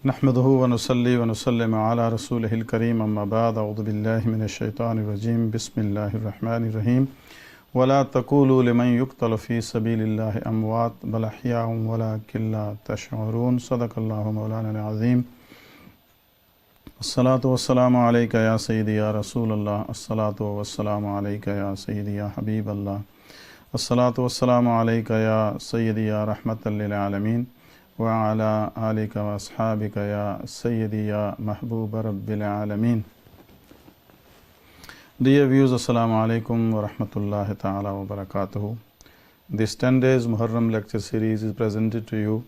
نحمده ونصلي ونسلم على رسوله الكريم أما بعد أعوذ بالله من الشيطان الرجيم بسم الله الرحمن الرحيم ولا تقولوا لمن يقتل في سبيل الله أموات بل أحياء ولكن لا تشعرون صدق الله مولانا العظيم الصلاة والسلام عليك يا سيدي يا رسول الله الصلاة والسلام عليك يا سيدي يا حبيب الله الصلاة والسلام عليك يا سيدي يا رحمة للعالمين وعلى آلك وأصحابك يا سيدي يا محبوب رب العالمين. Dear viewers, Assalamu alaikum wa rahmatullahi ta'ala wa barakatuhu. This 10 days Muharram lecture series is presented to you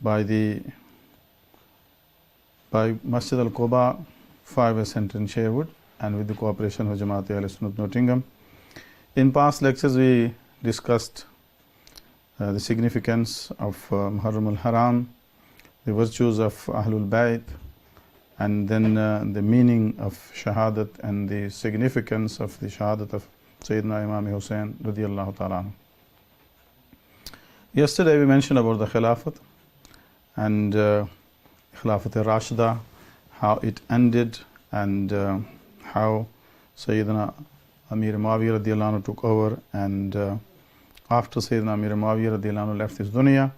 by Masjid Al-Quba 5 Center in Sherwood and with the cooperation of Jamaat Ahl-Sunnat Nottingham. In past lectures we discussed the significance of Muharram al-Haram, the virtues of Ahlul Bayt, and then the meaning of Shahadat and the significance of the Shahadat of Sayyidina Imam Hussain radiyallahu ta'ala. Yesterday we mentioned about the Khilafat and Khilafat al-Rashida, how it ended and how Sayyidina Amir Muawiyah radiyallahu anhu took over, and after Sayyidina Amir Muawiyah radiyallahu anhu left this dunya,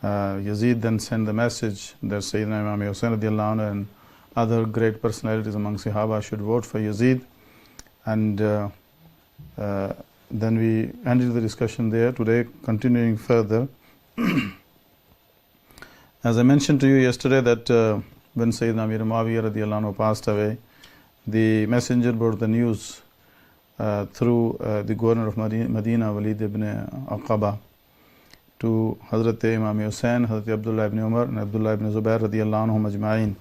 Yazid then sent the message that Sayyidina Imam Hussain radiyallahu anhu and other great personalities among Sahaba should vote for Yazid, and then we ended the discussion there. Today, continuing further, as I mentioned to you yesterday that when Sayyidina Amir Muawiyah radiyallahu anhu passed away, the messenger brought the news through the governor of Medina, Walid ibn Aqaba, to Hazrat Imam Hussain, Hazrat Abdullah ibn Umar and Abdullah ibn Zubair radiyallahu anhum ajma'in.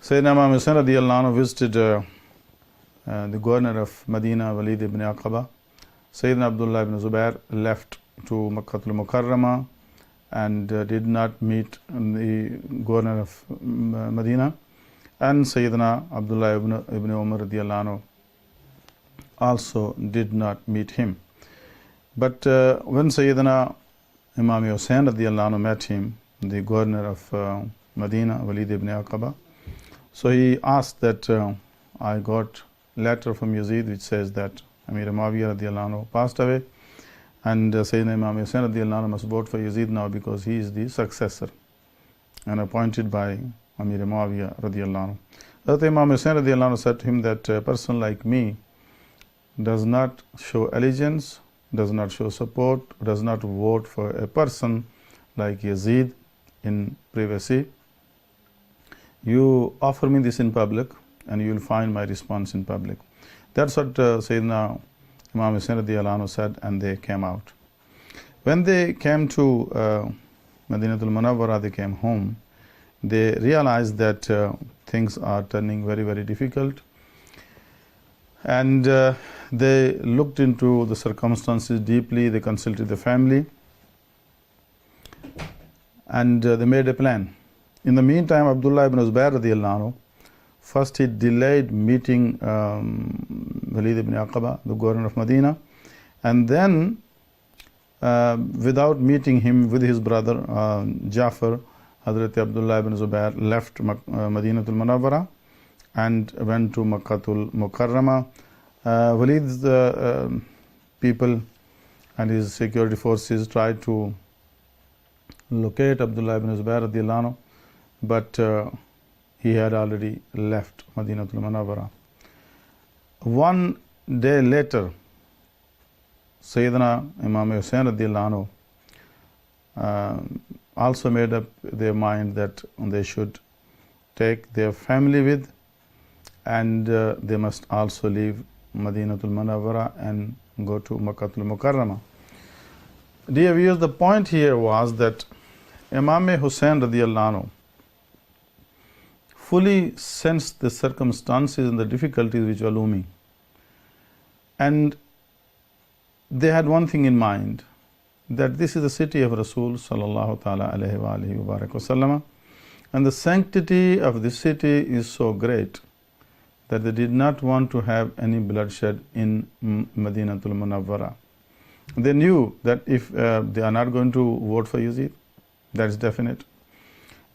Sayyidina Imam Hussain radiyallahu anhu visited the governor of Medina, Walid ibn Aqaba. Sayyidina Abdullah ibn Zubair left to Makkah al-Mukarramah and did not meet the governor of Medina, and Sayyidina Abdullah ibn Umar radiyallahu anhu also did not meet him. But when Sayyidina Imam Hussain radiyallahu anhu met him, the governor of Medina, Walid ibn Aqaba, so he asked that I got letter from Yazid which says that Amir Muawiyah radiyallahu anhu passed away, and Sayyidina Imam Hussain radiyallahu anhu must vote for Yazid now because he is the successor and appointed by Amir Muawiyah radiyallahu anhu. Hazrat Imam Hussain radiyallahu anhu said to him that a person like me does not show allegiance, does not show support, does not vote for a person like Yazid in privacy. You offer me this in public and you will find my response in public. That's what Sayyidina Imam Hussain radiyallahu anhu said, and they came out. When they came to Madinatul Munawwara, they came home, they realized that things are turning very, very difficult. And they looked into the circumstances deeply, they consulted the family, and they made a plan. In the meantime, Abdullah ibn Zubair radiyallahu anhu, first he delayed meeting Walid ibn Aqaba, the governor of Medina, and then without meeting him with his brother Jafar, Hazrat Abdullah ibn Zubair left Madinatul Munawwara and went to Makkatul Mukarramah. Walid's people and his security forces tried to locate Abdullah ibn Zubair radiyallahu anhu, but he had already left Madinatul Munawwara. One day later, Sayyidina Imam Hussain radiyallahu anhu also made up their mind that they should take their family with, and they must also leave Madinatul Munawwara and go to Makkatul Mukarramah. Dear viewers, the point here was that Imam Hussain radiyallahu anhu fully sensed the circumstances and the difficulties which were looming, and they had one thing in mind, that this is the city of Rasul sallallahu ta'ala alayhi wa alihi wa barak wa sallama, and the sanctity of this city is so great that they did not want to have any bloodshed in Madinatul Munawwara. They knew that if they are not going to vote for Yazid, that is definite,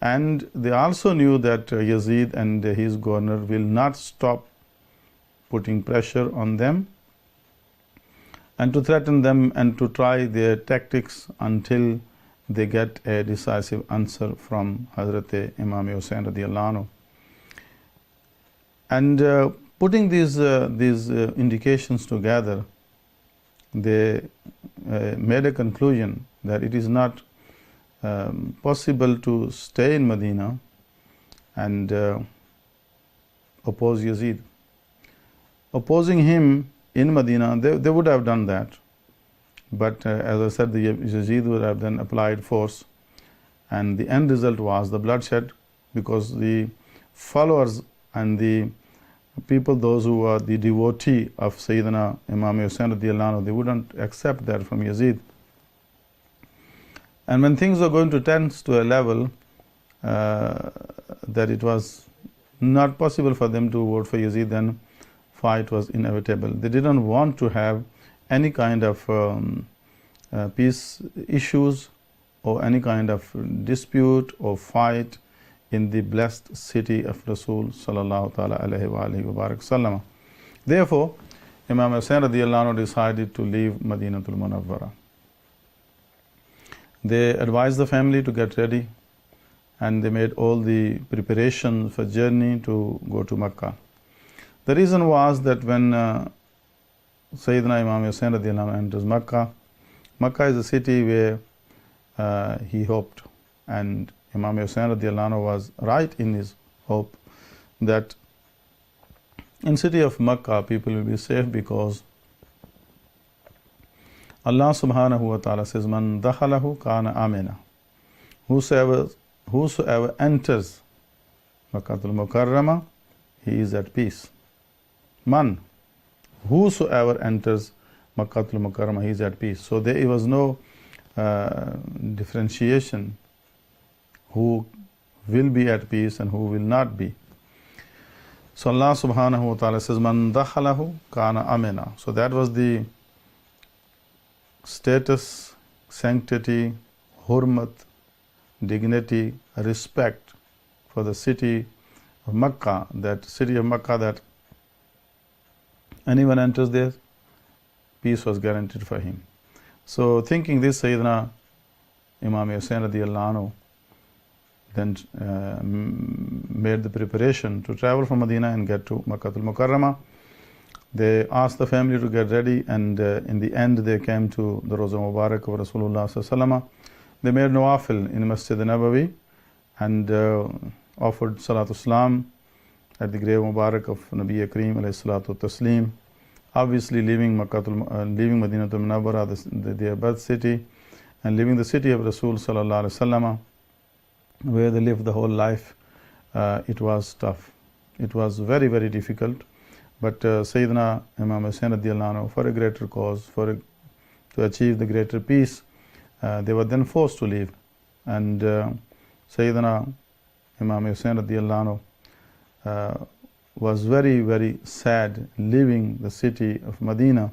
And they also knew that Yazid and his governor will not stop putting pressure on them and to threaten them and to try their tactics until they get a decisive answer from Hazrat Imam Hussain radiallahu anhu. And putting these indications together, they made a conclusion that it is not possible to stay in Medina and oppose Yazid. Opposing him in Medina, they would have done that. But as I said, the Yazid would have then applied force, and the end result was the bloodshed, because the followers and the people, those who are the devotee of Sayyidina Imam Hussain radiallahu anhu, they wouldn't accept that from Yazid. And when things were going to tense to a level that it was not possible for them to vote for Yazid, then fight was inevitable. They didn't want to have any kind of peace issues or any kind of dispute or fight in the blessed city of Rasul sallallahu ta'ala alayhi wa alihi wa barak sallam. Therefore, Imam Hussain radiallahu anhu decided to leave Madinatul Munawwara. They advised the family to get ready, and they made all the preparations for journey to go to Makkah. The reason was that when Sayyidina Imam Hussain radiallahu anhu enters Makkah, Makkah is a city where he hoped, and Imam Hussain radiallahu anhu was right in his hope that in city of Makkah people will be safe, because Allah subhanahu wa ta'ala says, Man dakhalahu kana amina. Whosoever enters Makkatul Mukarrama, he is at peace. Man, whosoever enters Makkatul Mukarrama, he is at peace. So there was no differentiation who will be at peace and who will not be. So Allah subhanahu wa ta'ala says, Man dakhalahu kana amina. So that was the status, sanctity, hurmat, dignity, respect for the city of Makkah, that anyone enters there, peace was guaranteed for him. So thinking this, Sayyidina Imam Hussain radiallahu anhu then made the preparation to travel from Medina and get to Makkatul Mukarrama. They asked the family to get ready, and in the end they came to the Roza Mubarak of Rasulullah sallallahu alaihi wasallam. They made nawafil in Masjid Nabawi and offered Salatul Salam at the grave Mubarak of Nabi Kareem alayhi salatu taslim. Obviously leaving Madinatul Munawwara, their birth city, and leaving the city of Rasul sallallahu alaihi wasallam, where they lived the whole life. It was tough. It was very, very difficult. But Sayyidina Imam Hussain radiallahu anhu, for a greater cause, to achieve the greater peace, they were then forced to leave. And Sayyidina Imam Hussain radiallahu anhu was very, very sad leaving the city of Medina.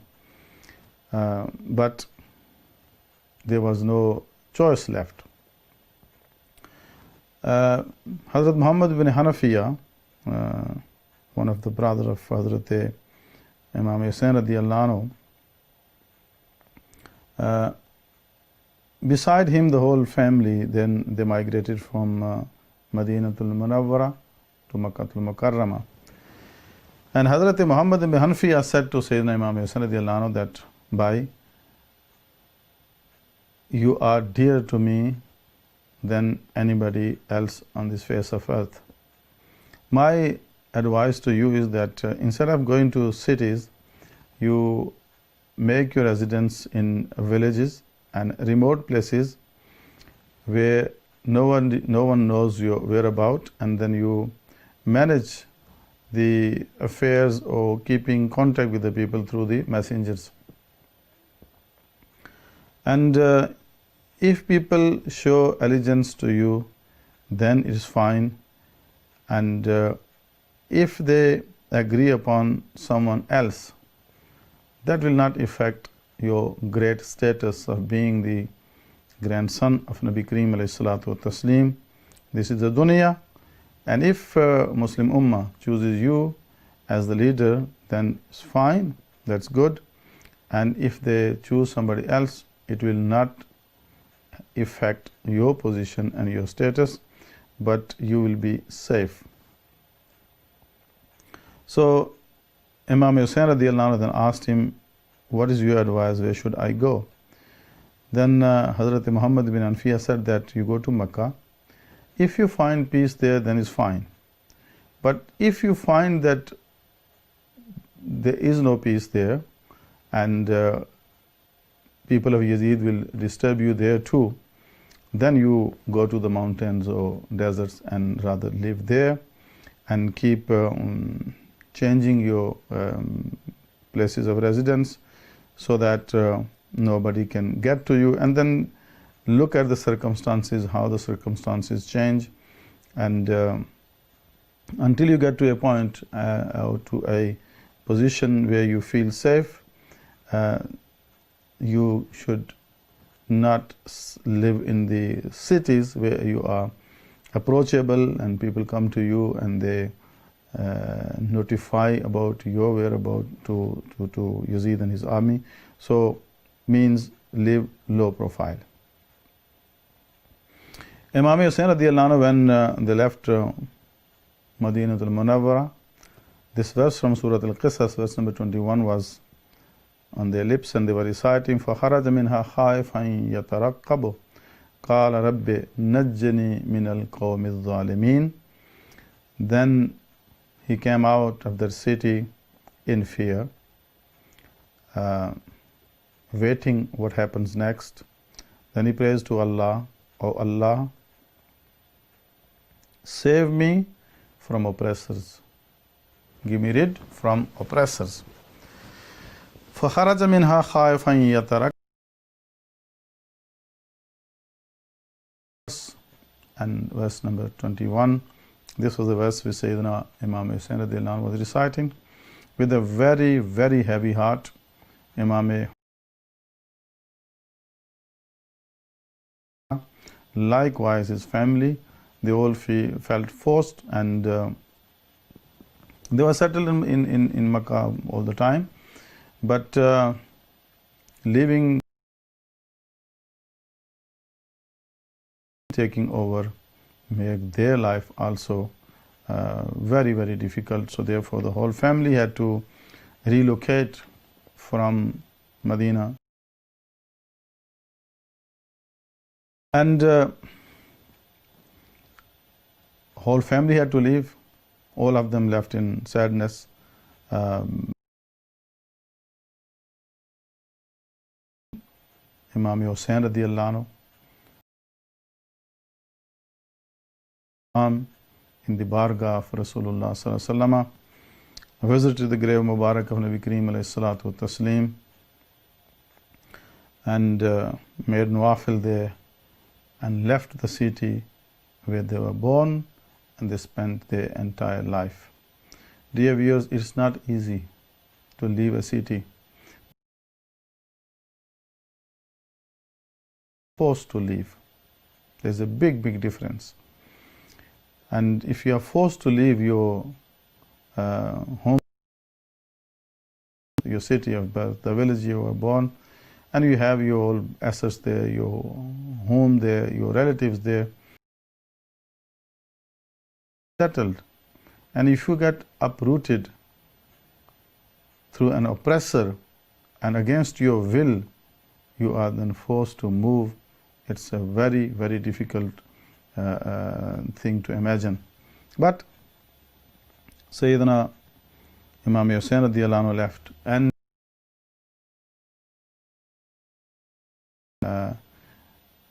But there was no choice left. Hazrat Muhammad bin Hanafiya, one of the brothers of Hazrat Imam Hussain radiallahu anhu, beside him the whole family, then they migrated from Madinatul Munawwara to Makkatul Mukarrama. And Hazrat Muhammad bin Hanafiya said to Sayyidina Imam Hussain radiallahu anhu that, Bhai, you are dear to me than anybody else on this face of earth. My advice to you is that instead of going to cities, you make your residence in villages and remote places where no one knows your whereabouts, and then you manage the affairs or keeping contact with the people through the messengers. And if people show allegiance to you, then it is fine. And if they agree upon someone else, that will not affect your great status of being the grandson of Nabi Kareem alayhi salatu taslim, This is the dunya. And if Muslim Ummah chooses you as the leader, then it's fine, that's good. And if they choose somebody else, it will not affect your position and your status, but you will be safe. So Imam Hussain radiallahu anhu then asked him, what is your advice, where should I go? Then Hazrat Muhammad bin Anfiya said that you go to Mecca. If you find peace there, then it's fine. But if you find that there is no peace there, and people of Yazid will disturb you there too, then you go to the mountains or deserts and rather live there and keep changing your places of residence so that nobody can get to you, and then look at the circumstances, how the circumstances change, and until you get to a point or to a position where you feel safe, you should not live in the cities where you are approachable and people come to you and they notify about your whereabouts to Yazid and his army. So means live low profile. Imam Hussain radiallahu anhu, when they left Madinatul Munawwara, this verse from Surah Al-Qisas, verse number 21, was on their lips, and they were reciting, فَخَرَجَ مِنْهَا خَائِفًا يَتَرَقَّبُ قَالَ رَبِّ نَجِّنِي مِنَ الْقَوْمِ الظَّالِمِينَ. Then he came out of the city in fear, waiting what happens next. Then he prays to Allah, "O Allah, save me from oppressors. Give me rid from oppressors." فَخَرَجَ مِنْهَا خَائِفًا يَتَرَقَّبُ. And verse number 21, this was the verse which Sayyidina Imam Hussain radiallahu anhu was reciting with a very, very heavy heart. Imam, likewise his family, they all felt forced, and they were settled in Makkah all the time, but living, taking over, make their life also very, very difficult. So therefore the whole family had to relocate from Medina. And whole family had to leave. All of them left in sadness. Imam Hussain radiallahu anhu, in the Bargah of Rasulullah sallallahu alaihi wasallam, visited the grave Mubarak of Nabi Kareem alayhi salatu wa taslim, and made nawafil there, and left the city where they were born, and they spent their entire life. Dear viewers, it's not easy to leave a city. Forced to leave. There's a big, big difference. And if you are forced to leave your home, your city of birth, the village you were born, and you have your assets there, your home there, your relatives there, settled, and if you get uprooted through an oppressor and against your will, you are then forced to move. It's a very, very difficult thing to imagine. But Sayyidina Imam Hussain radiallahu anhu left, and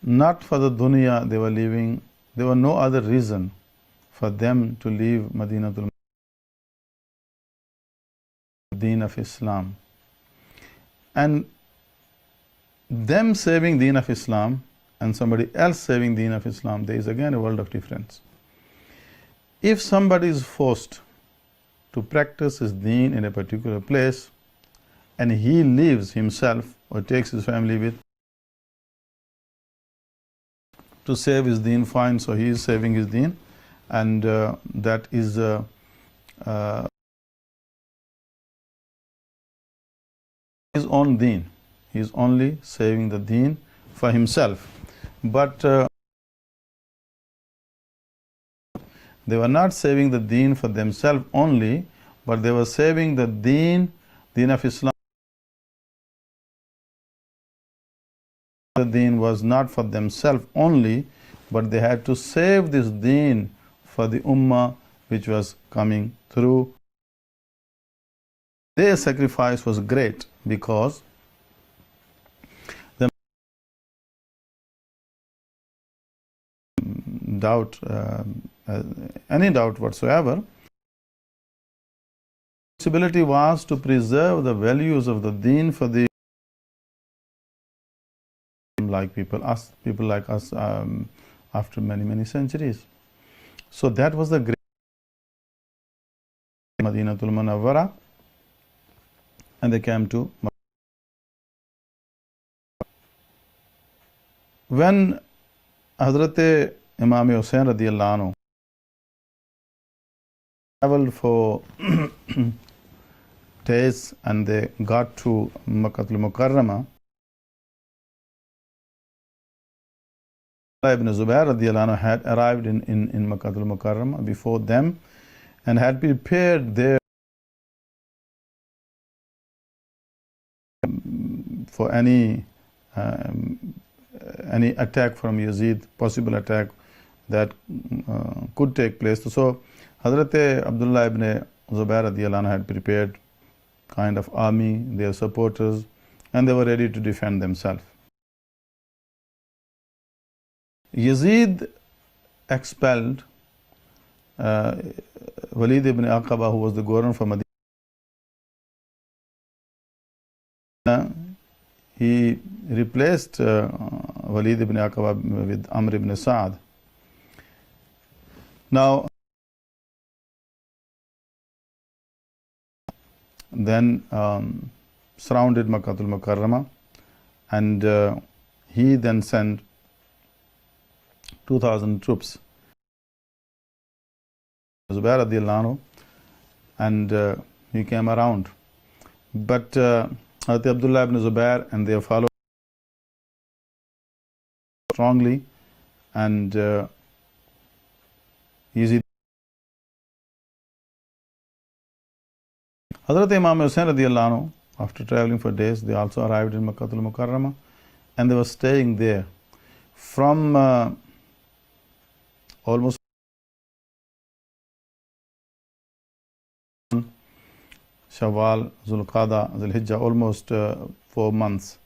not for the dunya they were leaving. There was no other reason for them to leave Madinatul Deen of Islam. And them saving Deen of Islam and somebody else saving Deen of Islam, there is again a world of difference. If somebody is forced to practice his Deen in a particular place, and he leaves himself or takes his family with, to save his deen, fine, so he is saving his deen, and that is his own deen. He is only saving the deen for himself. But they were not saving the deen for themselves only, but they were saving the deen of Islam. The deen was not for themselves only, but they had to save this deen for the ummah which was coming through. Their sacrifice was great because the doubt, any doubt whatsoever, responsibility was to preserve the values of the deen for the like people like us after many centuries. So that was the great Madinatul Munawwara, and they came to when Hazrat Imam Hussain radiyallahu anhu traveled for days and they got to Makkatul Mukarramah. Ibn Zubair radiyallahu anhu had arrived in Makkatul Mukarramah before them and had prepared there for any attack from Yazid, possible attack that could take place. So Hazrat Abdullah ibn Zubair radiyallahu anhu had prepared kind of army, their supporters, and they were ready to defend themselves. Yazid expelled Walid ibn Aqaba, who was the governor for Medina. He replaced Walid ibn Aqaba with Amr ibn Sa'd. Now, then surrounded Makkatul Mukarramah, and he then sent 2,000 troops. Zubair radiyallahu anhu, and he came around. But Hazrat Abdullah ibn Zubair and their followers strongly, and easy. Hazrat Imam Hussain radiyallahu anhu, after traveling for days, they also arrived in Makkatul Mukarramah, and they were staying there from almost Shawwal, Zulqada, Zulhijjah, almost 4 months.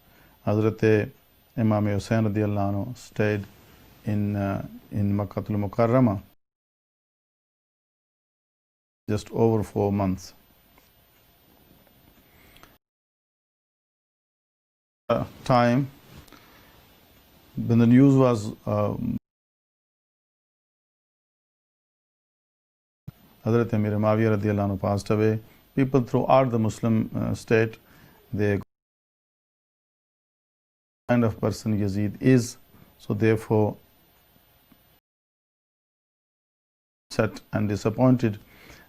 Hazrat Imam Hussain radiyallahu anhu stayed in Makkatul Mukarramah just over 4 months. Time when the news was Hazrat Amir Muawiyah radiyallahu anhu passed away, people throughout the Muslim state, they kind of person Yazid is, so therefore upset and disappointed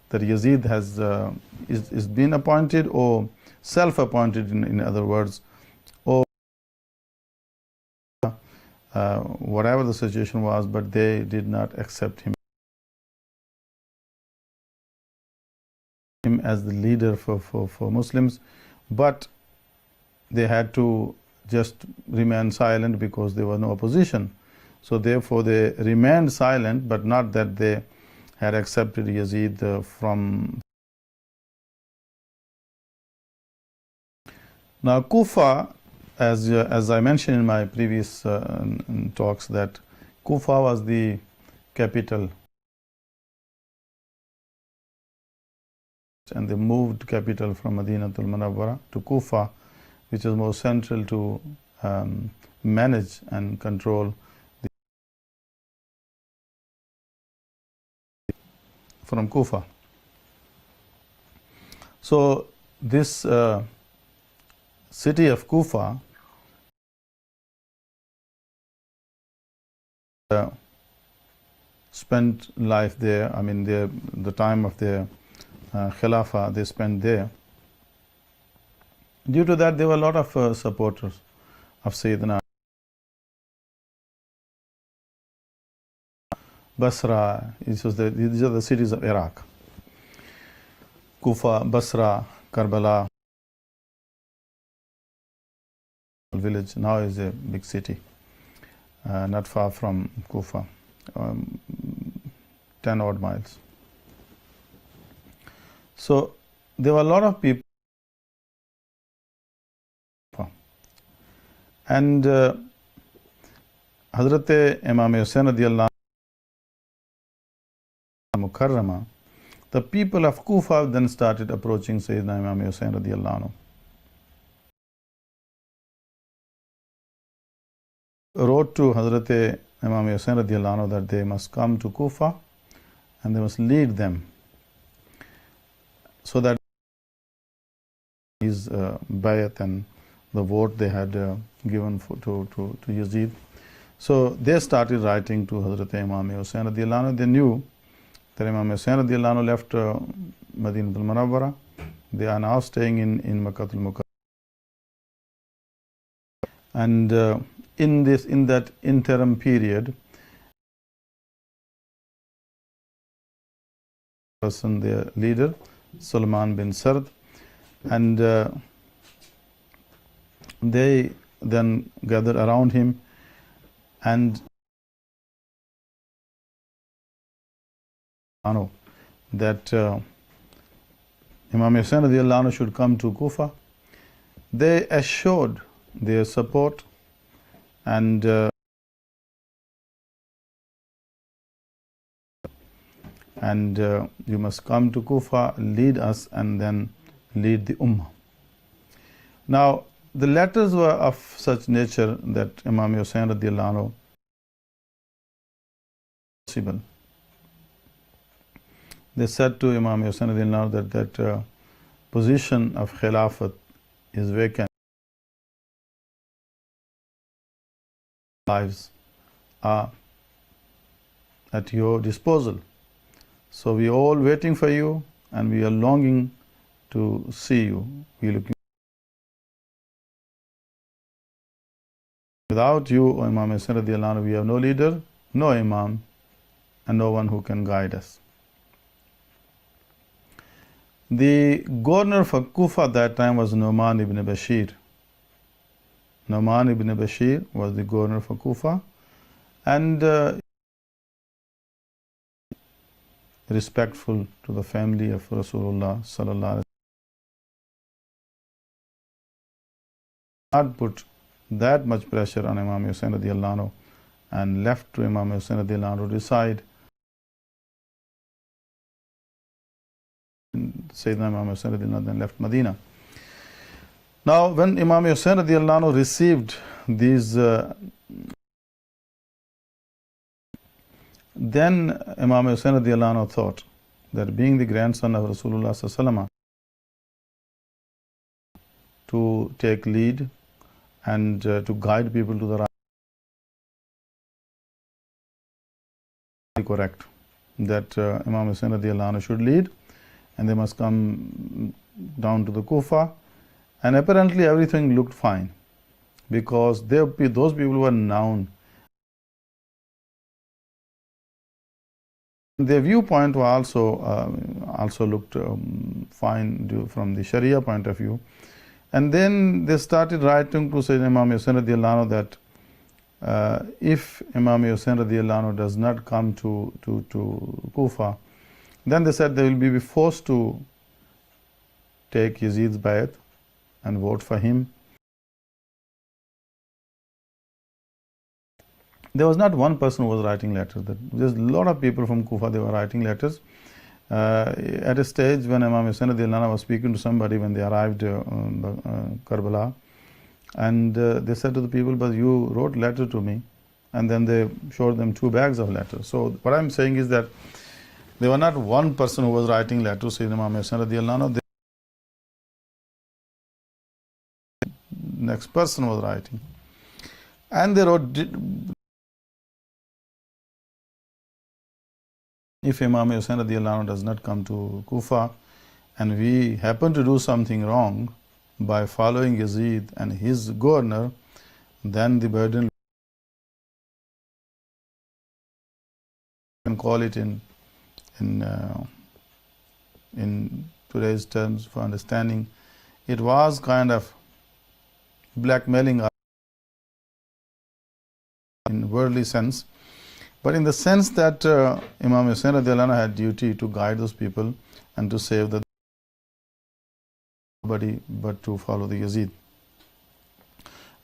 that Yazid has is been appointed or self-appointed, in other words, or whatever the situation was, but they did not accept him as the leader for Muslims, but they had to just remain silent because there was no opposition. So therefore they remained silent, but not that they had accepted Yazid from. Now Kufa, as I mentioned in my previous talks, that Kufa was the capital, and they moved capital from Madinatul Munawwara to Kufa, which is more central to manage and control from Kufa. So this city of Kufa uh, spent life there. I mean, the time of their Khilafah they spent there. Due to that, there were a lot of supporters of Sayyidina. Basra, these are the cities of Iraq. Kufa, Basra, Karbala village now is a big city, not far from Kufa, 10 odd miles. So there were a lot of people, and Hazrat Imam Hussain radiyallahu Mukarrama, the people of Kufa then started approaching Sayyidina Imam Hussain radiyallahu anhu. Wrote to Hazrat Imam Hussain radiyallahu anhu that they must come to Kufa and they must lead them, so that his bayat and the vote they had given to Yazid. So they started writing to Hazrat Imam Hussain radiyallahu anhu. They knew that Imam Hussain radiyallahu anhu left Madinatul Munawwara. They are now staying in Makkatul Mukarram. And in that interim period, their leader, Sulman bin Sard, and they then gathered around him and that Imam Hussain radiyallahu anhu should come to Kufa. They assured their support and you must come to Kufa, lead us, and then lead the Ummah. Now, the letters were of such nature that Imam Hussain radiyallahu anhu possible. They said to Imam Hussain radiyallahu anhu that position of Khilafat is vacant. Lives are at your disposal. So we are all waiting for you, and we are longing to see you. We looking. Without you, O Imam Hussain radiyallahu anhu, we have no leader, no Imam, and no one who can guide us. The governor for Kufa at that time was Nu'man ibn Bashir. Nu'man ibn Bashir was the governor for Kufa, and respectful to the family of Rasulullah sallallahu alaihi wasallam. Not put that much pressure on Imam Hussain radiyallahu anhu, and left to Imam Hussain radiyallahu anhu to decide. Sayyidina Imam Hussain radiyallahu anhu then left Medina. Now, when Imam Hussain radiyallahu anhu received these, then Imam Hussain radiyallahu anhu thought that being the grandson of Rasulullah sallallahu alaihi wasallam, to take lead and to guide people to the right, correct, that Imam Hussain radiyallahu anhu should lead, and they must come down to the Kufa. And apparently everything looked fine, because those people were known. Their viewpoint was also looked fine from the Sharia point of view. And then they started writing to Sayyidina Imam Hussain radiyallahu anhu that if Imam Hussain radiyallahu anhu does not come to Kufa, then they said they will be forced to take Yazid's bayat and vote for him. There was not one person who was writing letters. There's a lot of people from Kufa, they were writing letters. At a stage when Imam Hussain radiyallahu anhu was speaking to somebody when they arrived in Karbala, and they said to the people, but you wrote letter to me, and then they showed them 2 bags of letters. So what I'm saying is that there were not one person who was writing letters to Imam Hussain radiyallahu anhu. Next person was writing, and they wrote if Imam Hussain radiallahu anhu does not come to Kufa and we happen to do something wrong by following Yazid and his governor, then the burden, can call it in today's terms for understanding, it was kind of blackmailing in worldly sense, but in the sense that Imam Hussain radiallahu anhu had duty to guide those people and to save the nobody but to follow the Yazid.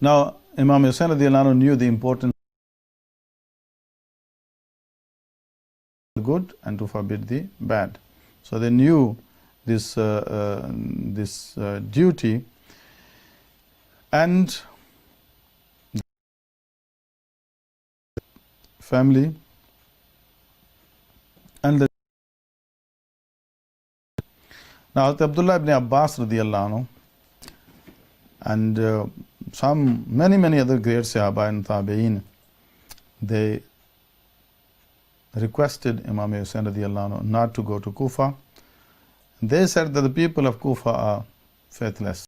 Now Imam Hussain radiallahu anhu knew the importance of the good and to forbid the bad. So they knew this duty, and family and the now Abdullah ibn Abbas radiallahu anhu and many other great Sahaba and Tabi'een, they requested Imam Hussain radiallahu anhu not to go to Kufa. They said that the people of Kufa are faithless.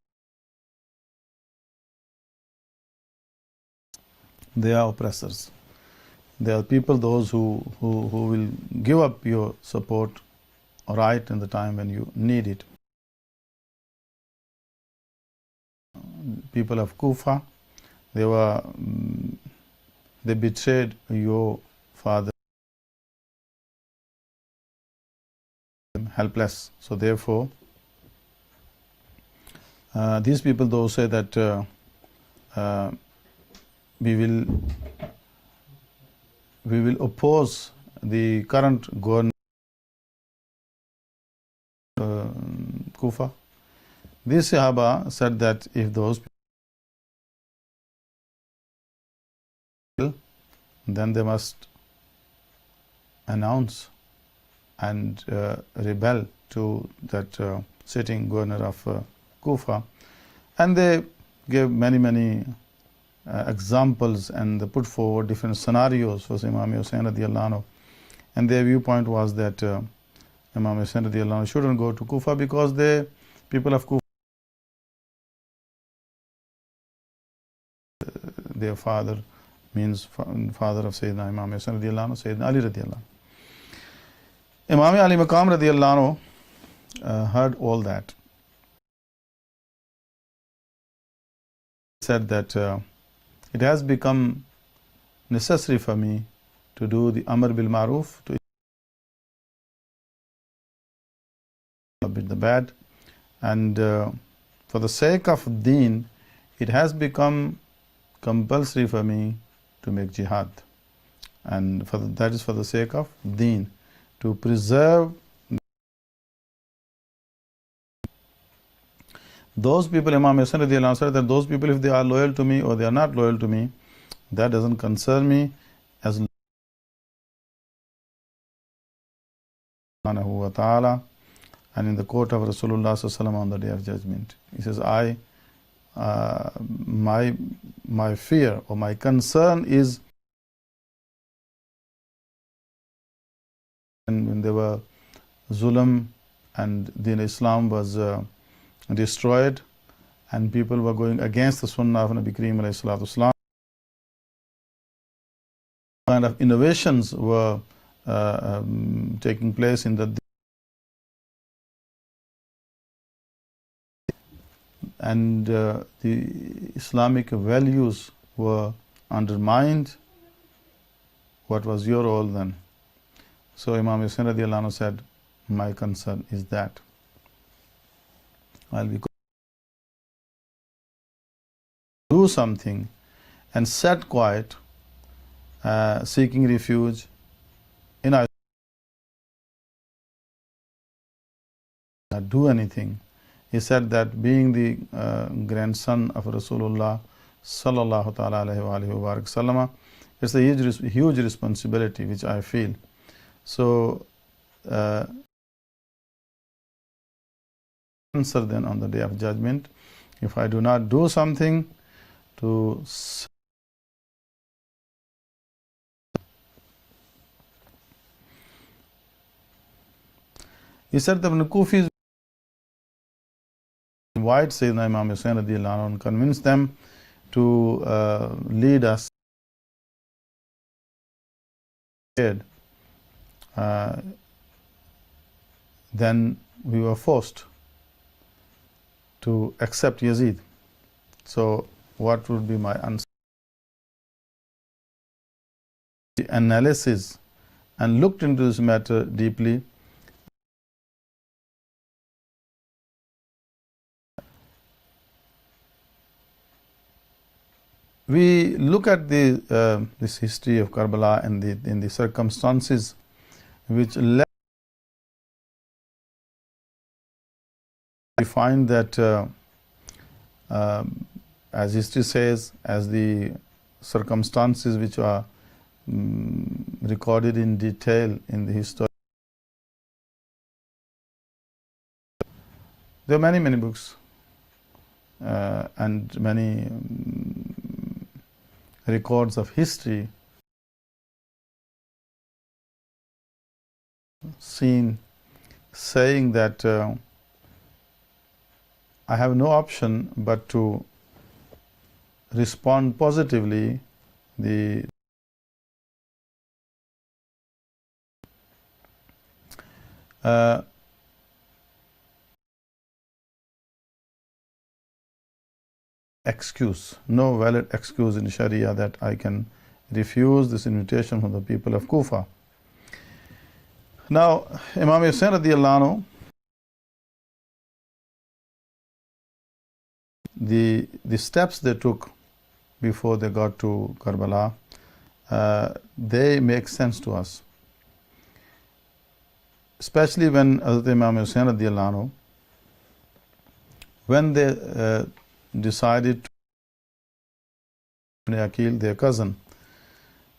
They are oppressors. They are people, those who will give up your support right in the time when you need it. People of Kufa, they betrayed your father, helpless. So therefore, these people, those say that we will oppose the current government Kufa. These Sahaba said that if those people, then they must announce and rebel to that sitting governor of Kufa. And they gave many examples, and they put forward different scenarios for Imam Hussain radiallahu anhu. And their viewpoint was that Imam Hussain radiallahu anhu shouldn't go to Kufa because the people of Kufa, their father means father of Sayyidina Imam Hussain radiallahu anhu, Sayyidina Ali radiallahu anhu. Imam Ali Maqam radiallahu anhu heard all that. He said that it has become necessary for me to do the Amr bil Maruf, to forbid the bad, and for the sake of Deen, it has become compulsory for me to make jihad, and that is for the sake of Deen, to preserve those people. Imam Hussain radiallahu anhu said that those people, if they are loyal to me or they are not loyal to me, that doesn't concern me, as subhanahu wa ta'ala, and in the court of Rasulullah sallallahu alaihi wasallam on the day of judgment. He says, my fear or my concern is, and when there were zulm and Deen Islam was destroyed and people were going against the Sunnah of Nabi Kareem alayhi salatu wasalam, kind of innovations were taking place in the, and the Islamic values were undermined. What was your role then? So Imam Hussain radiallahu anhu said, my concern is that I'll be do something and sat quiet, seeking refuge in not do anything. He said that being the grandson of Rasulullah sallallahu ta'ala alayhi wa sallam, it's a huge responsibility which I feel. So answer then on the day of judgment, if I do not do something to He said that when the Kufis invite Sayyidina Imam Hussain radiallahu anhu and convince them to lead us, then we were forced to accept Yazid. So what would be my answer? The analysis and looked into this matter deeply. We look at this history of Karbala and the circumstances which led. We find that as history says, as the circumstances which are recorded in detail in the history, there are many books and many records of history seen saying that I have no option but to respond positively the excuse, no valid excuse in Sharia that I can refuse this invitation from the people of Kufa. Now, Imam Hussain radiallahu anhu, the steps they took before they got to Karbala, they make sense to us. Especially when Hazrat Imam Hussain radiallahu anhu, when they decided to Aqil, their cousin,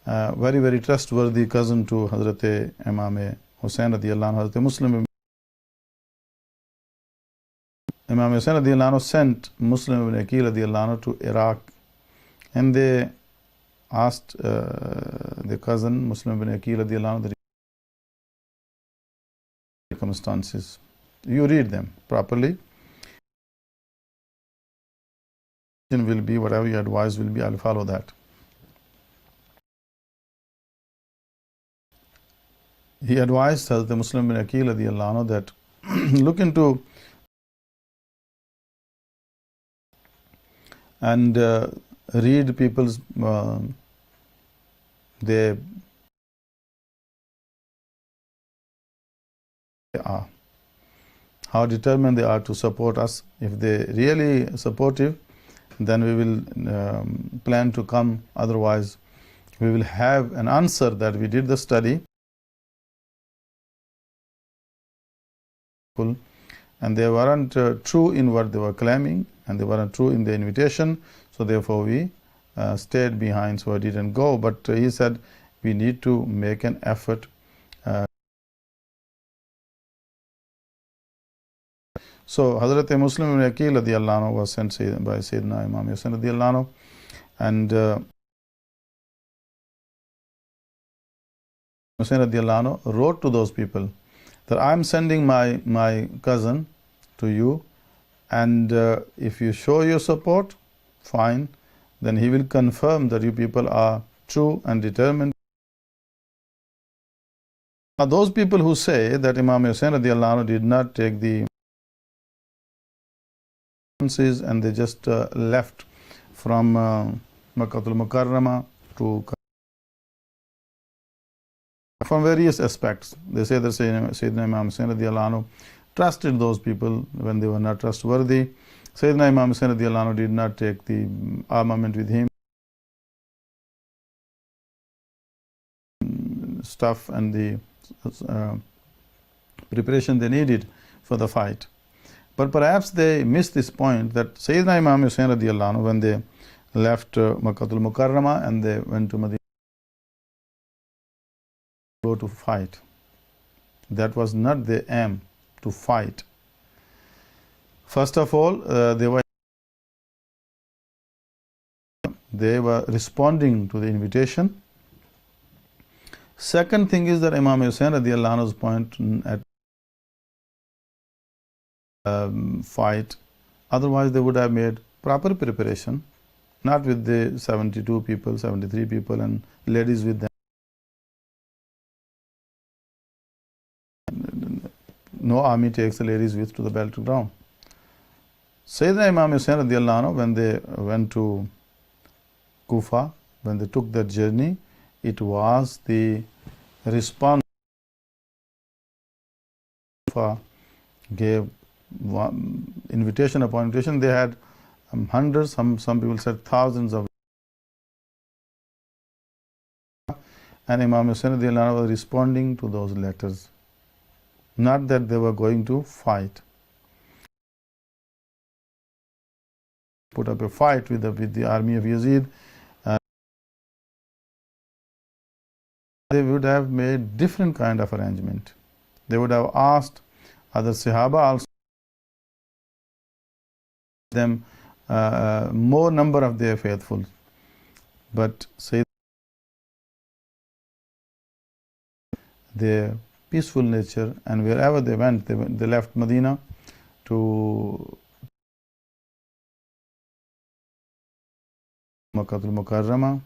very trustworthy cousin to Hazrat Imam Hussain radiallahu anhu, Hazrat Muslim Imam Hussain radiallahu anhu sent Muslim ibn Aqil radiallahu anhu to Iraq, and they asked the cousin Muslim ibn Aqil radiallahu anhu the circumstances. You read them properly. Will be whatever your advice will be, I'll follow that. He advised the Muslim bin Aqil radiallahu anhu that look into and read people's they are, how determined they are to support us. If they really supportive, then we will plan to come. Otherwise, we will have an answer that we did the study and they weren't true in what they were claiming, and they weren't true in the invitation. So therefore, we stayed behind, so I didn't go. But he said we need to make an effort. So Hazrat Muslim ibn Aqil radiallahu anhu was sent by Sayyidina Imam Hussain radiallahu anhu, and Hussain radiallahu anhu wrote to those people that I am sending my cousin to you, and if you show your support, fine, then he will confirm that you people are true and determined. Now those people who say that Imam Hussain radiallahu anhu did not take the and they just left from Makkatul Mukarrama to from various aspects. They say that Sayyidina Imam Hussain radiallahu anhu trusted those people when they were not trustworthy. Sayyidina Imam Hussain radiallahu anhu did not take the armament with him, stuff and the preparation they needed for the fight. But perhaps they missed this point that Sayyidina Imam Hussain radiallahu anhu, when they left Makkatul Mukarrama and they went to Medina to fight, that was not their aim to fight. First of all, they were responding to the invitation. Second thing is that Imam Hussain radiallahu anhu's point at fight. Otherwise, they would have made proper preparation, not with the 72 people, 73 people, and ladies with them. No army takes the ladies with to the battleground. Sayyidina Imam Hussain radiallahu anhu, when they went to Kufa, when they took that journey, it was the response. Kufa gave invitation upon invitation. They had hundreds, some people said thousands of. And Imam Hussain radiallahu anhu was responding to those letters. Not that they were going to fight. Put up a fight with the army of Yazid. They would have made different kind of arrangement. They would have asked other Sahaba also them more number of their faithful. But say their peaceful nature, and wherever they went, they left Medina to Makkah al-Mukarramah,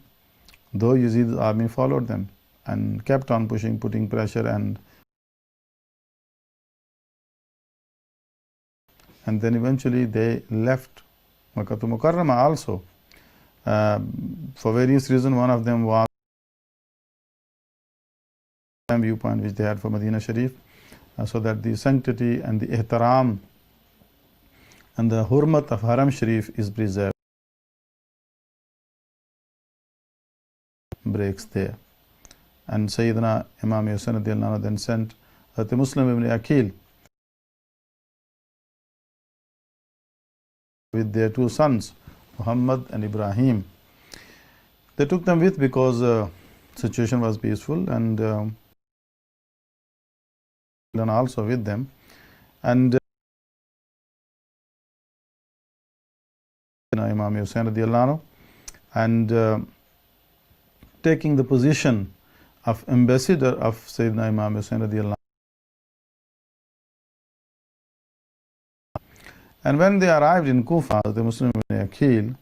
though Yazid's army followed them and kept on putting pressure, and then eventually they left Makkah al-Mukarramah also. For various reasons, one of them was viewpoint which they had for Medina Sharif, so that the sanctity and the ihtaram and the hurmat of Haram Sharif is preserved. Breaks there. And Sayyidina Imam Hussain radiallahu anhu then sent the Muslim ibn Aqil with their two sons, Muhammad and Ibrahim. They took them with because situation was peaceful, and also with them. And Imam Hussain radiallahu anhu, and taking the position of ambassador of Sayyidina Imam Hussain radiallahu anhu. And when they arrived in Kufa, the Muslim ibn Aqil,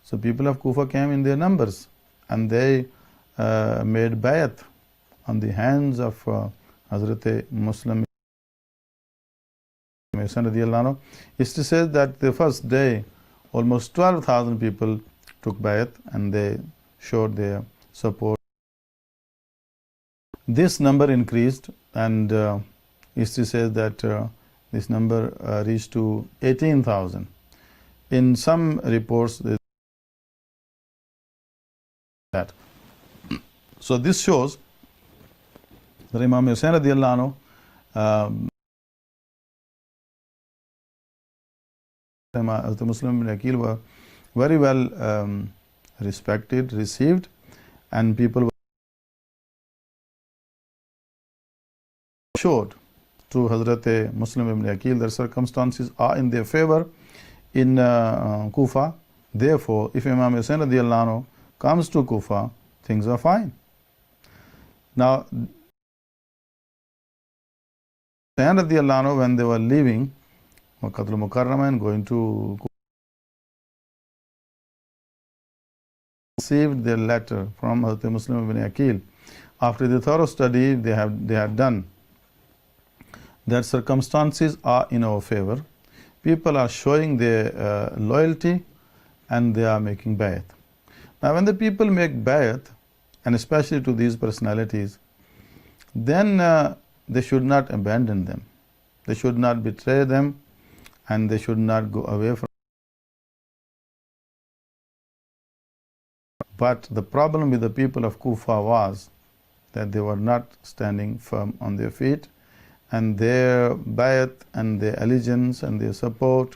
so people of Kufa came in their numbers, and they made bayat on the hands of Hazrat Muslim Hussain radiallahu anhu. History says that the first day almost 12,000 people took bayat, and they showed their support. This number increased, and history says that this number reached to 18,000. In some reports, that. So this shows that Imam Hussain radiallahu anhu, the Muslim ibn Aqil were very well respected, received, and people were showed to Hazrat Muslim ibn Aqil that circumstances are in their favor in Kufa. Therefore, if Imam Hussain radiallahu anhu comes to Kufa, things are fine. Now, Hussain radiallahu anhu, when they were leaving Makkah al-Mukarramah and going to Kufa, received their letter from Hazrat Muslim ibn Aqil. After the thorough study they had done, that circumstances are in our favor. People are showing their loyalty, and they are making bayat. Now, when the people make bayat, and especially to these personalities, then they should not abandon them. They should not betray them, and they should not go away from. But the problem with the people of Kufa was that they were not standing firm on their feet, and their bayat and their allegiance and their support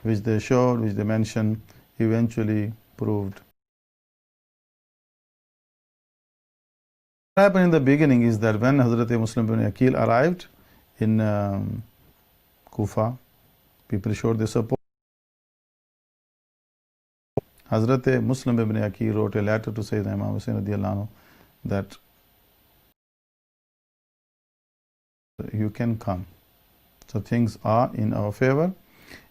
which they showed, which they mentioned, eventually proved. What happened in the beginning is that when Hazrat Muslim ibn Aqil arrived in Kufa, people showed their support. Hazrat Muslim ibn Aqil wrote a letter to Sayyidina Imam Hussain radiallahu anhu that you can come. So things are in our favor,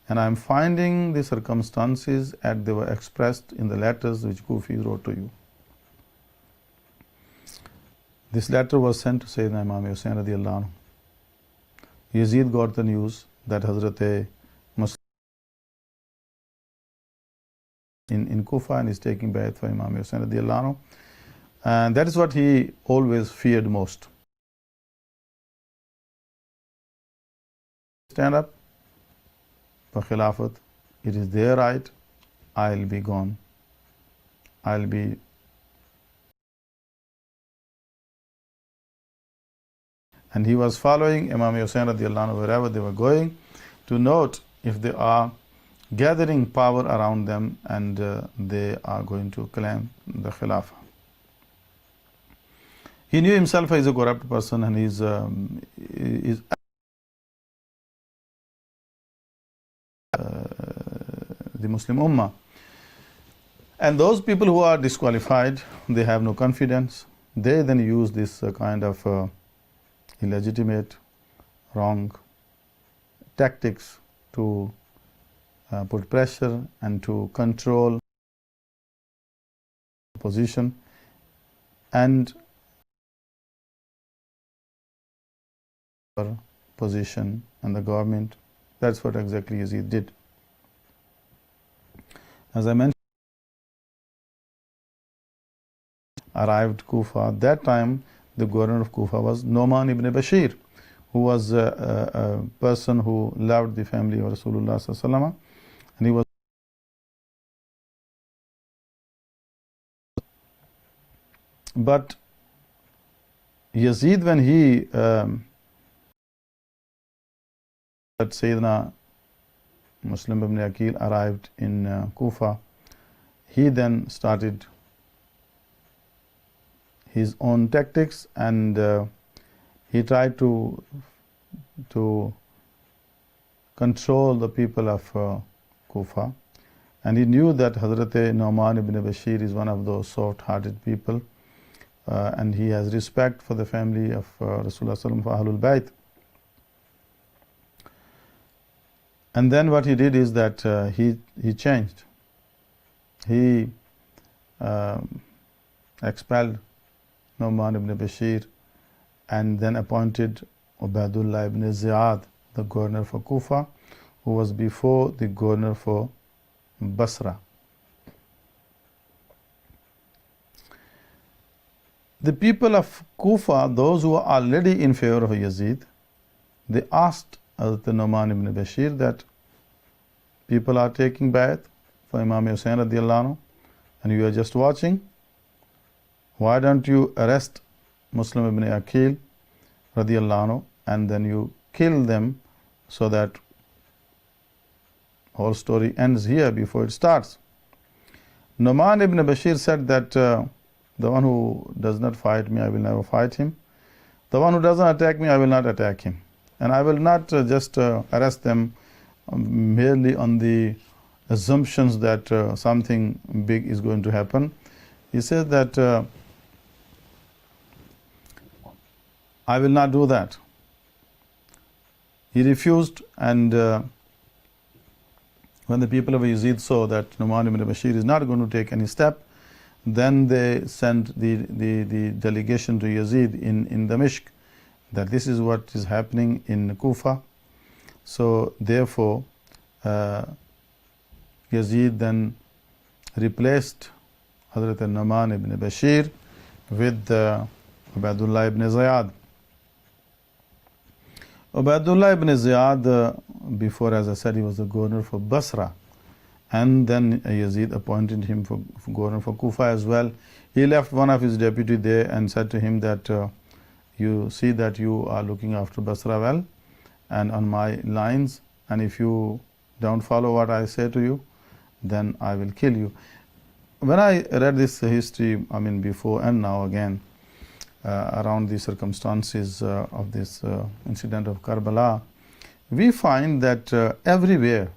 and I'm finding the circumstances as they were expressed in the letters which Kufi wrote to you. This letter was sent to Sayyidina Imam Hussain radiallahu anhu. Yazid got the news that Hazrat Muslim in Kufa and is taking bayat for Imam Hussain radiallahu anhu. And that is what he always feared most. Stand up for Khilafat. It is their right. I'll be gone. I'll be. And he was following Imam Hussain radiallahu anhu wherever they were going to note if they are gathering power around them and they are going to claim the Khilafah. He knew himself as a corrupt person, and he's the Muslim Ummah. And those people who are disqualified, they have no confidence. They then use this kind of illegitimate, wrong tactics to put pressure and to control position and position and the government. That's what exactly Yazid did. As I mentioned, arrived Kufa. At that time, the governor of Kufa was Nu'man ibn Bashir, who was a person who loved the family of Rasulullah sallallahu alaihi wasallam, and he was. But Yazid, when he that Sayyidina Muslim ibn Aqil arrived in Kufa, he then started his own tactics, and he tried to control the people of Kufa, and he knew that Hazrat Nu'man ibn Bashir is one of those soft-hearted people, and he has respect for the family of Rasulullah sallallahu alaihi wasallam, for Ahlul Bayt. And then what he did is that he changed. He expelled Nu'man ibn Bashir and then appointed Ubaidullah ibn Ziyad, the governor for Kufa, who was before the governor for Basra. The people of Kufa, those who were already in favor of Yazid, they asked Hazrat Nu'man ibn Bashir that people are taking bayat for Imam Hussain radiallahu anhu, and you are just watching. Why don't you arrest Muslim ibn Aqil radiallahu anhu and then you kill them, so that whole story ends here before it starts. Nu'man ibn Bashir said that the one who does not fight me, I will never fight him. The one who doesn't attack me, I will not attack him. And I will not just arrest them merely on the assumptions that something big is going to happen. He says that I will not do that. He refused, and when the people of Yazid saw that Nu'man ibn Bashir is not going to take any step, then they sent the delegation to Yazid in Damashq, that this is what is happening in Kufa. So therefore Yazid then replaced Hazrat Nu'man ibn Bashir with Ubaidullah ibn Ziyad. Ubaidullah ibn Ziyad, before, as I said, he was the governor for Basra, and then Yazid appointed him for governor for Kufa as well. He left one of his deputy there and said to him that you see that you are looking after Basra well and on my lines, and if you don't follow what I say to you, then I will kill you. When I read this history, before and now again, around the circumstances of this incident of Karbala, we find that everywhere,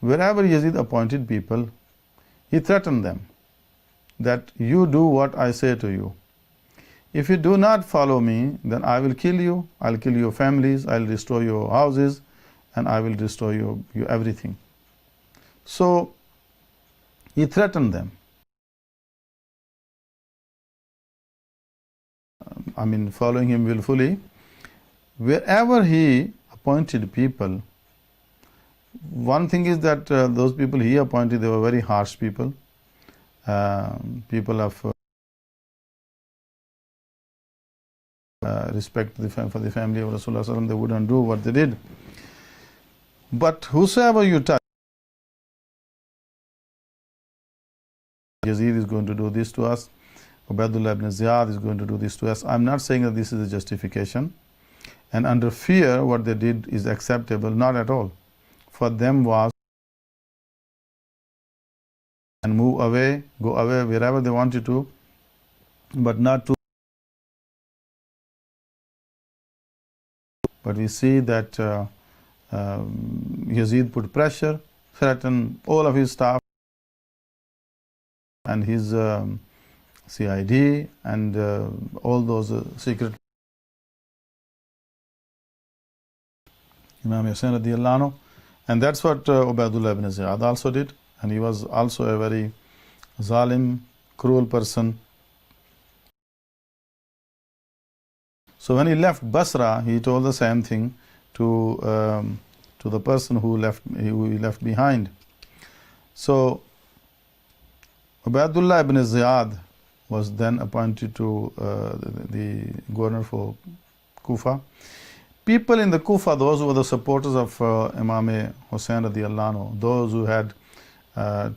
wherever Yazid appointed people, he threatened them that you do what I say to you. if you do not follow me, then I will kill you, I'll kill your families, I'll destroy your houses, and I will destroy your everything. So he threatened them. Following him willfully. Wherever he appointed people, one thing is that those people he appointed, they were very harsh people, people of respect for the family of Rasulullah, they wouldn't do what they did. But whosoever you touch, Yazid is going to do this to us, Ubaidullah ibn Ziyad is going to do this to us. I'm not saying that this is a justification. And under fear, what they did is acceptable, not at all. For them was and move away, go away wherever they wanted to, but not to. But we see that Yazid put pressure, threatened all of his staff and his CID and all those secret. Imam Hussain radiallahu anhu, and that's what Ubaidullah ibn Ziyad also did, and he was also a very zalim, cruel person. So when he left Basra, he told the same thing to the person who he left behind. So Ubaidullah ibn Ziyad was then appointed to the governor for Kufa. People in the Kufa, those who were the supporters of Imam Hussain radiallahu anhu, those who had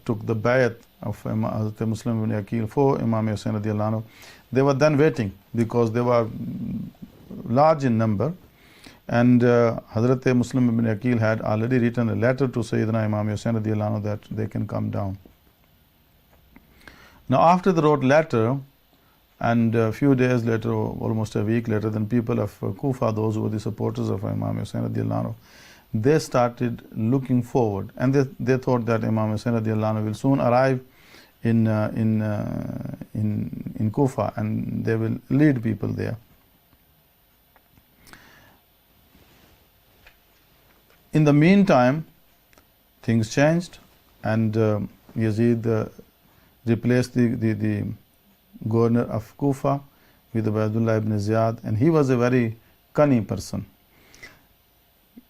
took the bayat of Hazrat Muslim ibn Aqil for Imam Hussain radiallahu anhu, they were then waiting because they were large in number, and Hazrat Muslim ibn Aqil had already written a letter to Sayyidina Imam Hussain radiallahu anhu that they can come down. Now after the wrote letter, and a few days later, or almost a week later, then people of Kufa, those who were the supporters of Imam Hussain radiallahu anhu, they started looking forward, and they thought that Imam Hussain radiallahu anhu will soon arrive in Kufa, and they will lead people there. In the meantime, things changed, and Yazid replaced the governor of Kufa with Ubaidullah ibn Ziyad, and he was a very cunning person.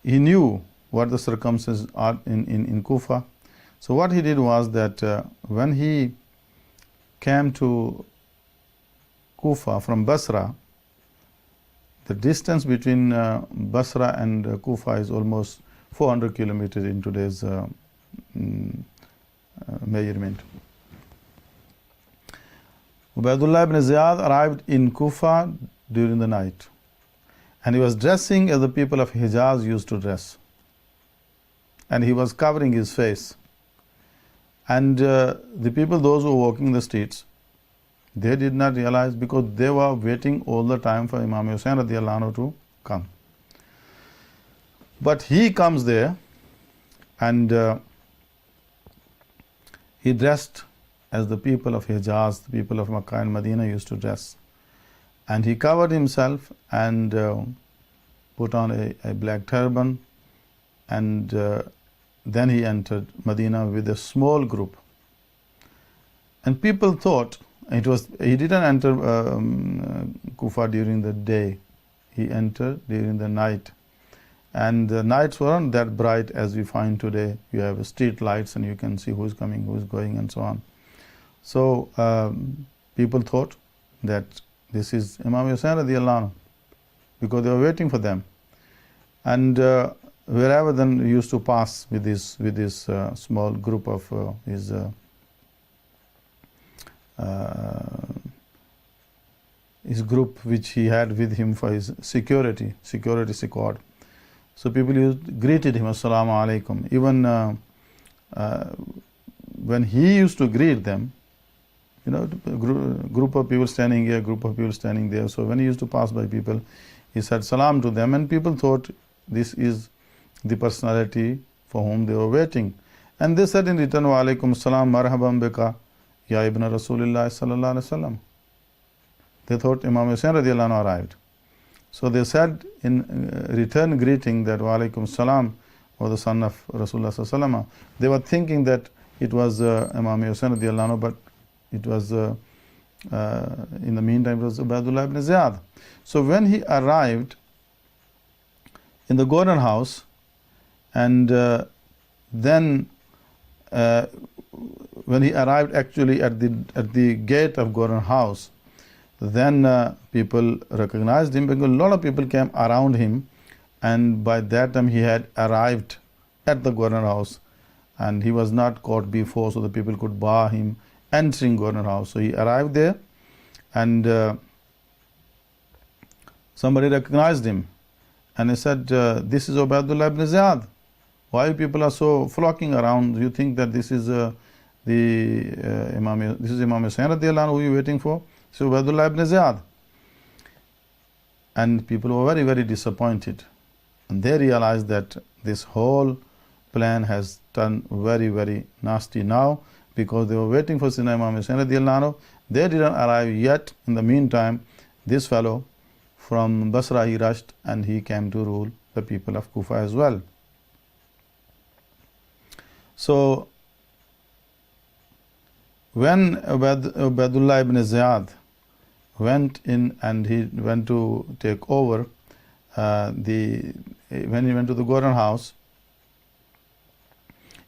He knew what the circumstances are in Kufa. So what he did was that when he came to Kufa from Basra, the distance between Basra and Kufa is almost 400 kilometers in today's measurement. Ubaidullah ibn Ziyad arrived in Kufa during the night, and he was dressing as the people of Hijaz used to dress, and he was covering his face. And the people, those who were walking the streets, they did not realize, because they were waiting all the time for Imam Hussain radiallahu anhu to come. But he comes there, and he dressed as the people of Hijaz, the people of Makkah and Medina used to dress. And he covered himself and put on a black turban, and then he entered Medina with a small group. And people thought he didn't enter Kufa during the day, he entered during the night. And the nights weren't that bright as we find today. You have street lights and you can see who's coming, who's going, and so on. So people thought that this is Imam Hussain radiallahu anhu, because they were waiting for them. And wherever then he used to pass with this small group of his group, which he had with him for his security squad. So people greeted him, Assalamu alaikum. Even when he used to greet them, you know, group of people standing here, group of people standing there. So when he used to pass by people, he said salam to them, and people thought this is the personality for whom they were waiting. And they said in return, wa alaikum salam, marhaban bika, ya ibn Rasulullah sallallahu alaihi wasallam. they thought Imam Hussain radiallahu anhu arrived. So they said in return greeting that wa alaikum salam, or the son of Rasulullah sallallahu alaihi wasallam. They were thinking that it was Imam Hussain radiallahu anhu, but it was in the meantime it was Ubaidullah ibn Ziyad. So when he arrived in the governor house, and then when he arrived actually at the gate of governor house, then people recognized him, because a lot of people came around him, and by that time he had arrived at the governor house, and he was not caught before, so the people could bar him entering governor house. So he arrived there, and somebody recognized him, and he said, this is Ubaidullah ibn Ziyad. Why people are so flocking around? You think that this is Imam Hussain radiallahu anhu who you waiting for? So Ubaidullah ibn Ziyad. And people were very, very disappointed, and they realized that this whole plan has turned very, very nasty now, because they were waiting for Sayyidina Imam Hussain radiallahu anhu. They didn't arrive yet. In the meantime, this fellow from Basra, he rushed and he came to rule the people of Kufa as well. So when Ubaidullah ibn Ziyad went in and he went to take over, when he went to the governor house,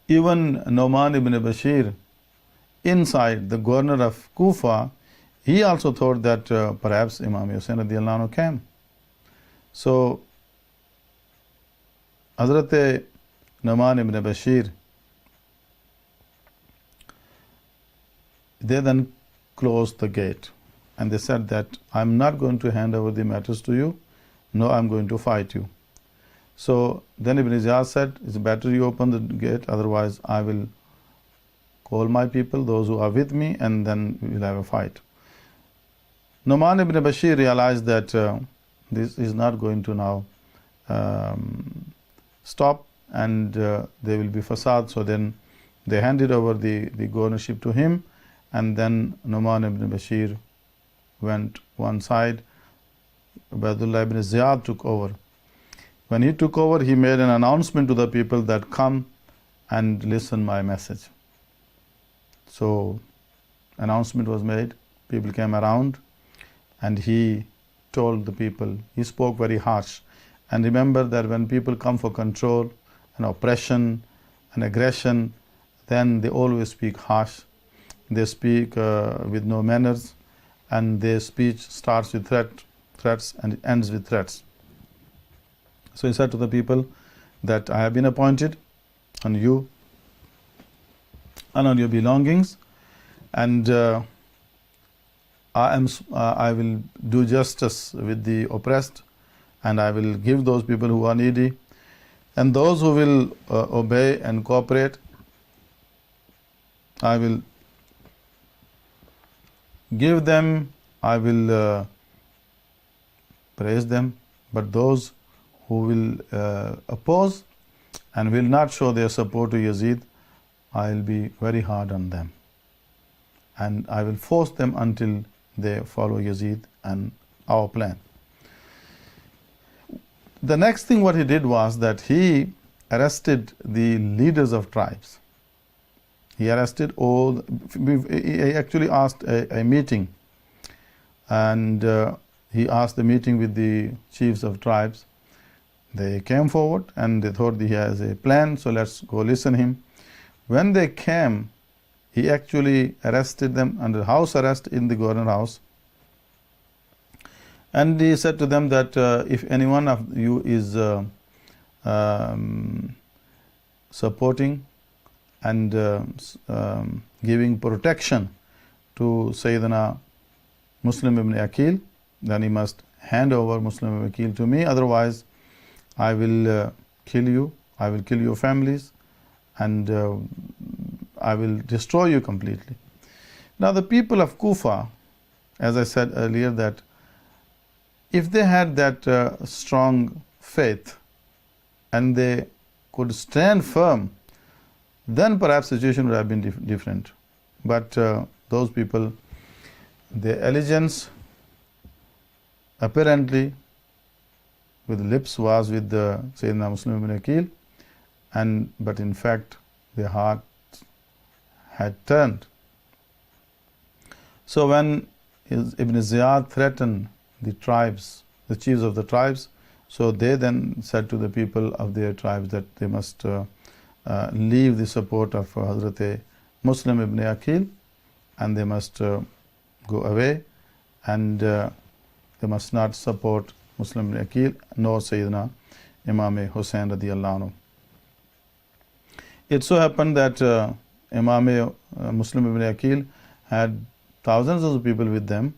even Nu'man ibn Bashir, inside the governor of Kufa, he also thought that perhaps Imam Hussain radiallahu anhu came. So Hazrat Nu'man ibn Bashir, they then closed the gate, and they said that I'm not going to hand over the matters to you. No, I'm going to fight you. So then Ibn Ziyad said, it's better you open the gate, otherwise I will call my people, those who are with me, and then we will have a fight. Nu'man ibn Bashir realized that this is not going to now stop, and there will be fasad. So then they handed over the governorship to him, and then Nu'man ibn Bashir went one side. Ubaidullah ibn Ziyad took over. When he took over, he made an announcement to the people that come and listen my message. So announcement was made, people came around, and he told the people, he spoke very harsh. And remember that when people come for control and oppression and aggression, then they always speak harsh. They speak with no manners, and their speech starts with threats and it ends with threats. So he said to the people that I have been appointed on you and on your belongings, and I will do justice with the oppressed, and I will give those people who are needy, and those who will obey and cooperate, I will give them, I will praise them, but those who will oppose and will not show their support to Yazid, I will be very hard on them, and I will force them until they follow Yazid and our plan. The next thing what he did was that he arrested the leaders of tribes. He arrested all. He actually asked a meeting, and he asked the meeting with the chiefs of tribes. They came forward and they thought he has a plan, so let's go listen him. When they came, he actually arrested them under house arrest in the governor house, and he said to them that if any one of you is supporting and giving protection to Sayyidina Muslim ibn Aqil, then he must hand over Muslim ibn Aqil to me, otherwise I will kill you, I will kill your families, and I will destroy you completely. Now the people of Kufa, as I said earlier, that if they had that strong faith and they could stand firm, then perhaps the situation would have been different. But those people, their allegiance apparently with lips was with the Sayyidina Muslim ibn Aqil, but in fact their heart had turned. So when Ibn Ziyad threatened the tribes, the chiefs of the tribes, so they then said to the people of their tribes that they must leave the support of Hazrat Muslim ibn Aqil, and they must go away, and they must not support Muslim ibn Aqil nor Sayyidina Imam Hussain radiyallahu anhu. It so happened that Imam Muslim ibn Aqil had thousands of people with them,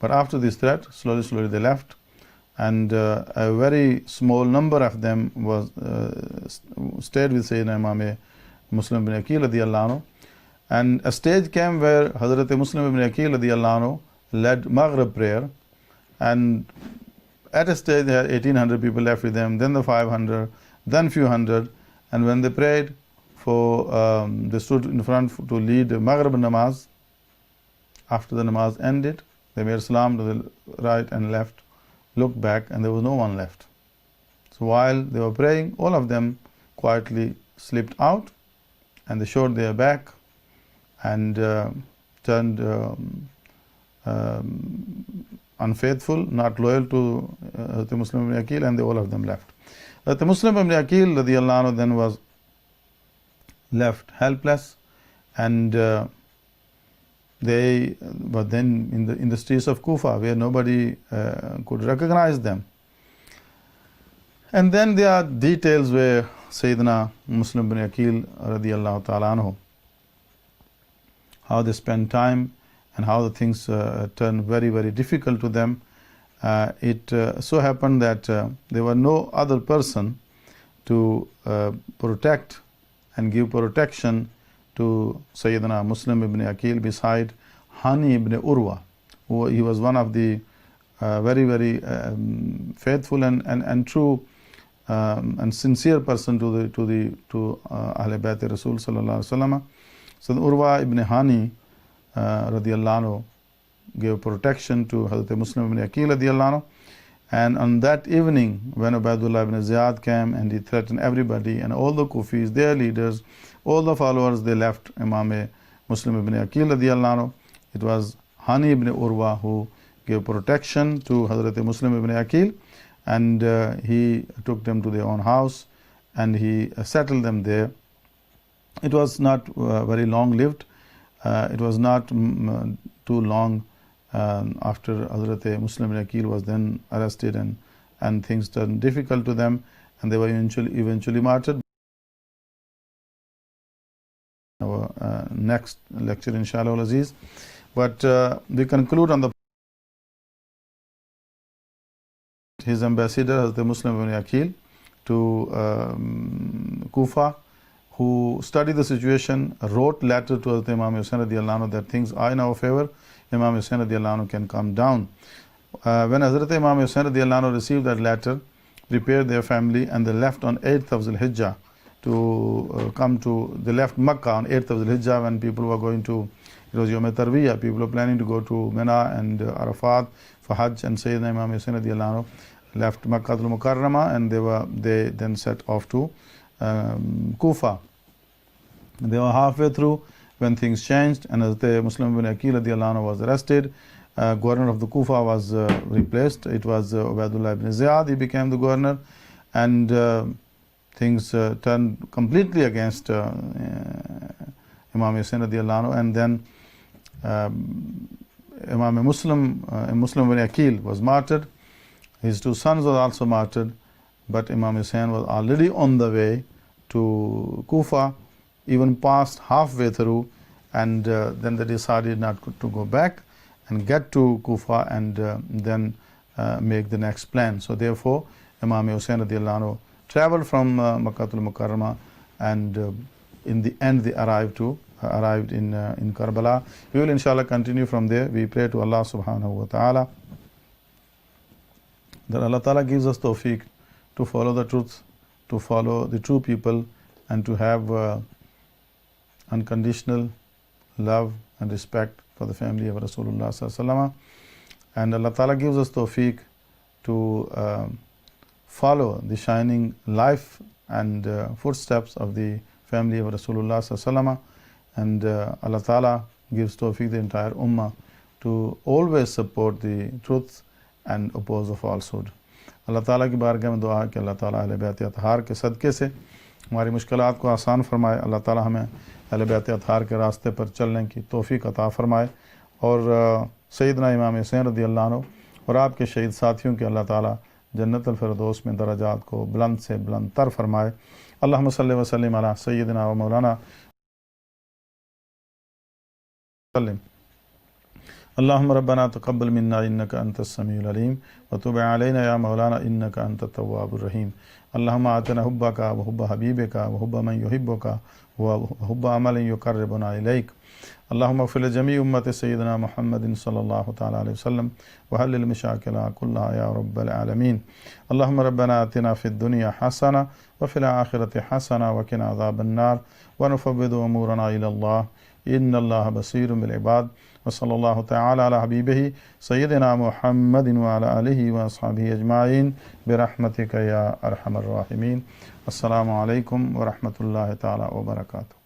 but after this threat, slowly they left, and a very small number of them was stayed with Sayyidina Imam Muslim ibn Aqil radiyallahu anhu. And a stage came where Hazrat Muslim ibn Aqil radiyallahu anhu led Maghrib prayer, and at a stage they had 1800 people left with them, then the 500, then few hundred, and when they prayed for, they stood in front to lead Maghrib namaz. After the namaz ended, they made salam to the right and left, looked back, and there was no one left. So while they were praying, all of them quietly slipped out, and they showed their back and turned unfaithful, not loyal to the Muslim ibn Aqil, and all of them left. The Muslim ibn Aqil radiyallahu anhu then was left helpless, and they were then in the streets of Kufa, where nobody could recognize them. And then there are details where Sayyidina Muslim ibn Aqil radiyallahu ta'ala anhu, how they spent time and how the things turned very difficult to them. It so happened that there was no other person to protect and give protection to Sayyidina Muslim ibn Aqil beside Hani ibn Urwa, who he was one of the very faithful and true and sincere person to Ahl Bayt Rasul sallallahu alaihi wasallam. So Urwa ibn Hani radiyallahu anhu gave protection to Hazrat Muslim ibn Aqil radiyallahu anhu. And on that evening, when Ubaidullah ibn Ziyad came and he threatened everybody, and all the Kufis, their leaders, all the followers, they left Imam Muslim ibn Aqil radiyallahu anhu. It was Hani ibn Urwa who gave protection to Hazrat Muslim ibn Aqil, and he took them to their own house and he settled them there. It was not very long lived. It was not too long after Hazrat Muslim ibn Aqil was then arrested, and things turned difficult to them, and they were eventually martyred. Our next lecture, inshallah Aziz. But we conclude on his ambassador, Hazrat Muslim ibn Aqil, to Kufa, who studied the situation, wrote letter to Hazrat Imam Hussain radiyallahu anhu that things are in our favor. Imam Hussain radiyallahu anhu can come down. When Hazrat Imam Hussain radiyallahu anhu received that letter, prepared their family, and they left on 8th of Zul-Hijjah they left Makkah on 8th of Zul-Hijjah, when people were going to, it was Yom Tarwiyah, people were planning to go to Mina and Arafat for Hajj, and Sayyidina Imam Hussain radiyallahu anhu left Makkah al-Mukarramah, and they then set off to Kufa. They were halfway through when things changed, and as the Muslim ibn Aqil radiyallahu anhu was arrested, governor of the Kufa was replaced. It was Ubaidullah ibn Ziyad. He became the governor, and things turned completely against Imam Hussain radiyallahu anhu. And then Imam Muslim ibn Aqil was martyred. His two sons were also martyred, but Imam Hussain was already on the way to Kufa, even past halfway through, and then they decided not to go back and get to Kufa and then make the next plan. So therefore Imam Hussain radiyallahu anhu traveled from Makkah al-Mukarramah, and in the end they arrived in Karbala. We will inshallah continue from there. We pray to Allah subhanahu wa ta'ala that Allah ta'ala gives us tawfiq to follow the truth, to follow the true people, and to have unconditional love and respect for the family of Rasulullah sallallahu alaihi wasallam. And Allah ta'ala gives us tawfiq to follow the shining life and footsteps of the family of Rasulullah sallallahu, and Allah Ta'ala gives tawfiq the entire ummah to always support the truth and oppose the falsehood. Allah Ta'ala की बारगाह में दुआ है कि अल्लाह ताला अहले बैत अतहार के सदक़े से हमारी मुश्किलात को आसान फरमाए। अल्लाह ताला हमें अहले बैत अतहार के रास्ते पर चलने की तौफीक अता फरमाए और सैयदना इमाम हुसैन रज़ियल्लाहु अन्हु और आपके शहीद साथियों के अल्लाह ताला जन्नत अल फिरदौस में दराजात को बुलंद से बुलंद तर फरमाए। अल्लाहुम्मा सल्लि व सल्लिम अला सय्यिदिना व मौलाना सल्लिम। अल्लाहुम्मा रब्बना तक़ब्बल मिन्ना इन्नका अंतस समीउल अलीम व तुब अलैना या मौलाना इन्नका अंतत तव्वाबुर रहीम। अल्लाहुम्मा आतिना हुब्बका व हुब्ब हबीबिका व हुब्ब मन युहिब्बुका व हुब्ब अमलिन युक़र्रिबुना इलैक। अल्लाहुम्मा इग़फ़िर लिजमीइ उम्मति सय्यिदिना मुहम्मदिन सल्लल्लाहु तआला अलैहि वसल्लम व हल्लिल मशाकिल कुल्लहा या रब्बल आलमीन। अल्लाहुम्मा रब्बना आतिना फ़िद दुनिया हसना व फ़िल आखिरति हसना व क़िना अज़ाबन नार व नुफ़व्विदु उमूरना इलल्लाह इन्नल्लाह बसीरुम बिल इबाद। व सल्लल्लाहु तआला अला हबीबिही सय्यिदिना मुहम्मदिन व अला आलिहि व अस्हाबिहि अजमाइन बिरहमतिका या अरहमर राहिमीन। अस्सलामु अलैकुम व रहमतुल्लाहि तआला व बरकातुहू।